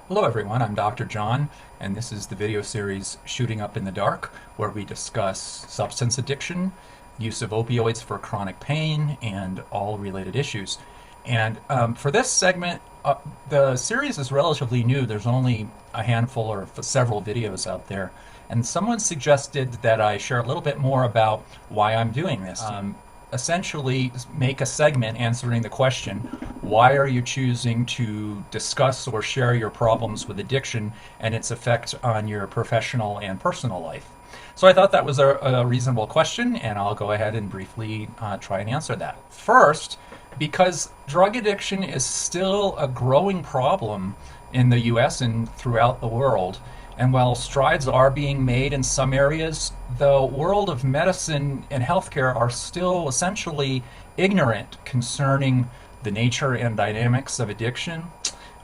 Hello everyone, I'm Dr. John, and this is the video series Shooting Up in the Dark, where we discuss substance addiction, use of opioids for chronic pain, and all related issues. And for this segment, the series is relatively new. There's only a handful or several videos out there. And someone suggested that I share a little bit more about why I'm doing this. Essentially, make a segment answering the question, why are you choosing to discuss or share your problems with addiction and its effect on your professional and personal life? So I thought that was a reasonable question, and I'll go ahead and briefly try and answer that. First, because drug addiction is still a growing problem in the US and throughout the world. And while strides are being made in some areas, the world of medicine and healthcare are still essentially ignorant concerning the nature and dynamics of addiction,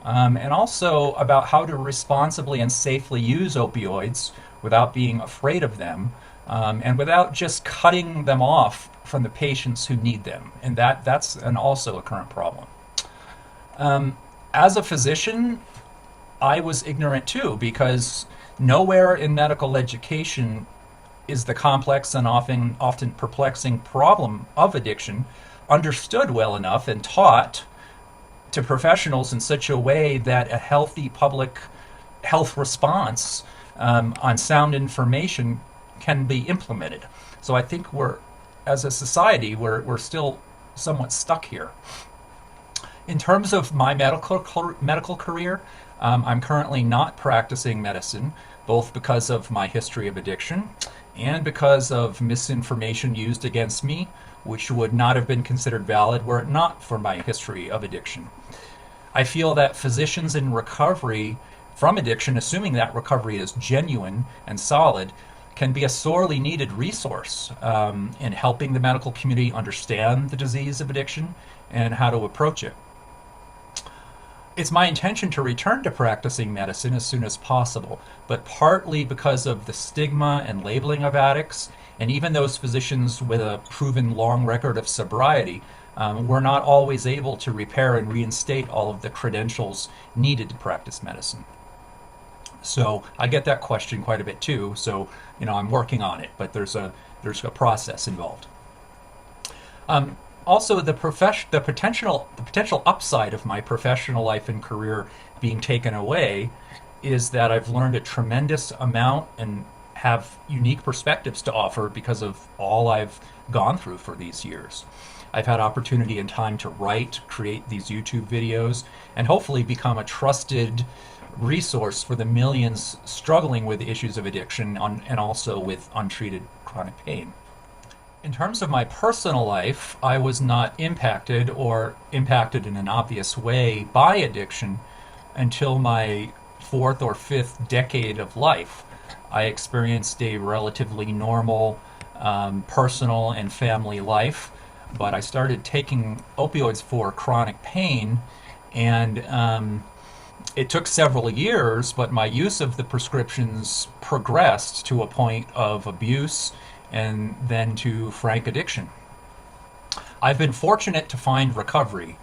and also about how to responsibly and safely use opioids without being afraid of them, and without just cutting them off from the patients who need them. And that's also a current problem. As a physician, I was ignorant too, because nowhere in medical education is the complex and often perplexing problem of addiction understood well enough and taught to professionals in such a way that a healthy public health response on sound information can be implemented. So I think as a society, we're still somewhat stuck here. In terms of my medical career, I'm currently not practicing medicine, both because of my history of addiction and because of misinformation used against me, which would not have been considered valid were it not for my history of addiction. I feel that physicians in recovery from addiction, assuming that recovery is genuine and solid, can be a sorely needed resource in helping the medical community understand the disease of addiction and how to approach it. It's my intention to return to practicing medicine as soon as possible, but partly because of the stigma and labeling of addicts, and even those physicians with a proven long record of sobriety, we're not always able to repair and reinstate all of the credentials needed to practice medicine. So I get that question quite a bit too, so I'm working on it, but there's a process involved. Also, the potential upside of my professional life and career being taken away is that I've learned a tremendous amount and have unique perspectives to offer because of all I've gone through for these years. I've had opportunity and time to write, create these YouTube videos, and hopefully become a trusted resource for the millions struggling with issues of addiction and also with untreated chronic pain. In terms of my personal life, I was not impacted in an obvious way by addiction until my fourth or fifth decade of life. I experienced a relatively normal personal and family life, but I started taking opioids for chronic pain, and it took several years, but my use of the prescriptions progressed to a point of abuse and then to frank addiction. I've been fortunate to find recovery,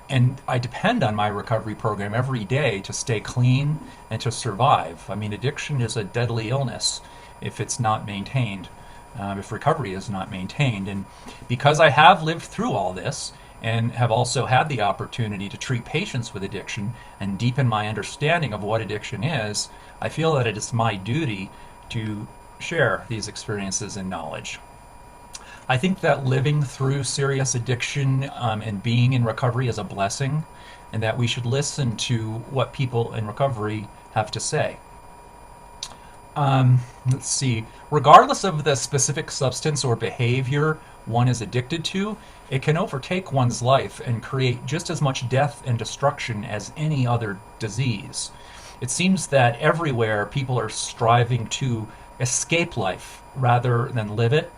and I depend on my recovery program every day to stay clean and to survive. I mean, addiction is a deadly illness if it's not maintained, if recovery is not maintained. And because I have lived through all this and have also had the opportunity to treat patients with addiction and deepen my understanding of what addiction is, I feel that it is my duty to share these experiences and knowledge. I think that living through serious addiction and being in recovery is a blessing, and that we should listen to what people in recovery have to say. Let's see. Regardless of the specific substance or behavior one is addicted to, it can overtake one's life and create just as much death and destruction as any other disease. It seems that everywhere people are striving to escape life rather than live it.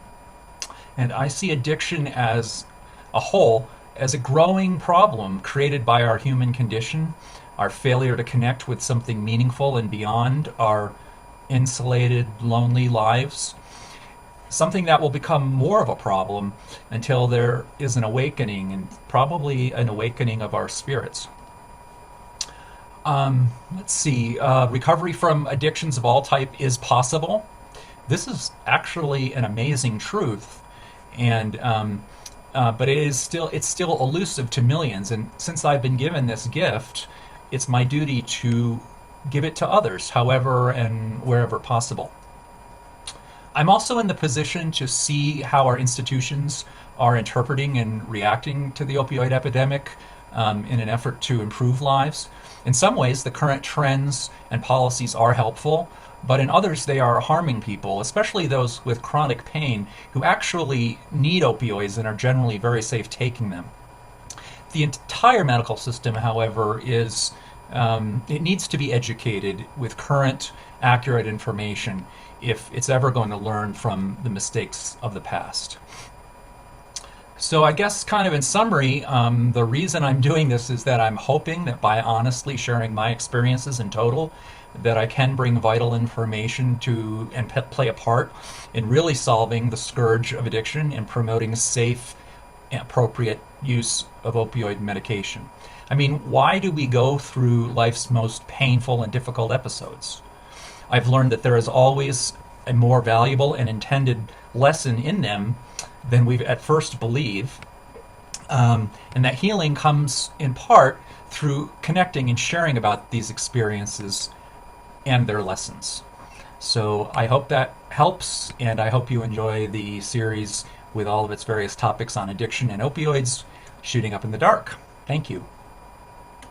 And I see addiction as a whole as a growing problem created by our human condition, our failure to connect with something meaningful and beyond our insulated, lonely lives. Something that will become more of a problem until there is an awakening, and probably an awakening of our spirits. Let's see. Recovery from addictions of all type is possible. This is actually an amazing truth, and but it's still elusive to millions. And since I've been given this gift, it's my duty to give it to others, however and wherever possible. I'm also in the position to see how our institutions are interpreting and reacting to the opioid epidemic in an effort to improve lives. In some ways, the current trends and policies are helpful, but in others, they are harming people, especially those with chronic pain who actually need opioids and are generally very safe taking them. The entire medical system, however, it needs to be educated with current, accurate information if it's ever going to learn from the mistakes of the past. So I guess kind of in summary, the reason I'm doing this is that I'm hoping that by honestly sharing my experiences in total, that I can bring vital information to and play a part in really solving the scourge of addiction and promoting safe and appropriate use of opioid medication. I mean, why do we go through life's most painful and difficult episodes? I've learned that there is always a more valuable and intended lesson in them than we at first believe, and that healing comes in part through connecting and sharing about these experiences and their lessons. So I hope that helps, and I hope you enjoy the series with all of its various topics on addiction and opioids, shooting up in the dark. Thank you.